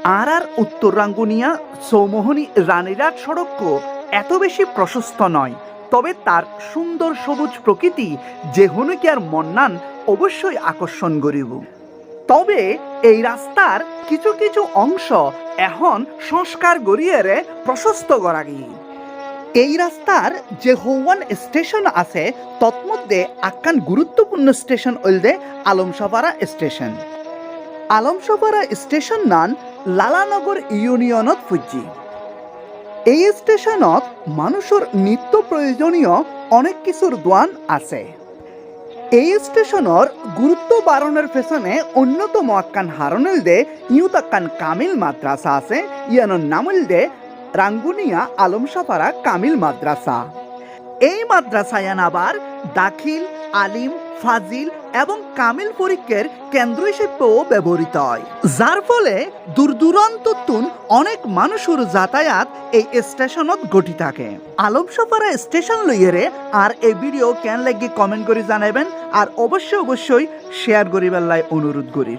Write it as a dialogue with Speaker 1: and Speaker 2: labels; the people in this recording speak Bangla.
Speaker 1: আর উত্তর রাঙ্গুনিয়া চৌমোহনী রানীরাট সড়ক এত বেশি প্রশস্ত নয়, তবে তার সুন্দর সবুজ প্রকৃতি যে হনুকিয়ার মন্নান অবশ্যই আকর্ষণ করিব। তবে এই রাস্তার কিছু কিছু অংশ এখন সংস্কার গড়িয়েরে প্রশস্ত করা গিয়ে। এই রাস্তার যে হৌয়ান স্টেশন আছে তৎমধ্যে আক্কান গুরুত্বপূর্ণ স্টেশন হইলদে আলমসাপাড়া স্টেশন। আলমসাপাড়া স্টেশন নান লালানগর ইউনিয়নত ফুজি। এই স্টেশনত মানুষের নিত্য প্রয়োজনীয় অনেক কিছুর দোয়ান আছে। এই স্টেশনের গুরুত্ব বাড়ানোর পেছনে অন্যতম আক্কান হারণেল দে ইউত আক্কান কামিল মাদ্রাসা আছে, ইয়ানোর নামল দে রাঙ্গুনিয়া আলমসাপাড়া কামিল মাদ্রাসা। এই মাদ্রাসায় আবার দাখিল, আলিম, ফাজিল এবং কামিল পরীক্ষার কেন্দ্র হিসেবেও ব্যবহৃত হয়, যার ফলে দূর দূরান্ততুন অনেক মানুষের যাতায়াত এই স্টেশনত ঘটি থাকে। আলমসাপাড়া স্টেশন লইয়েরে আর এই ভিডিও কেন লাগি কমেন্ট করে জানাবেন, আর অবশ্যই শেয়ার করিবার লাই অনুরোধ করি।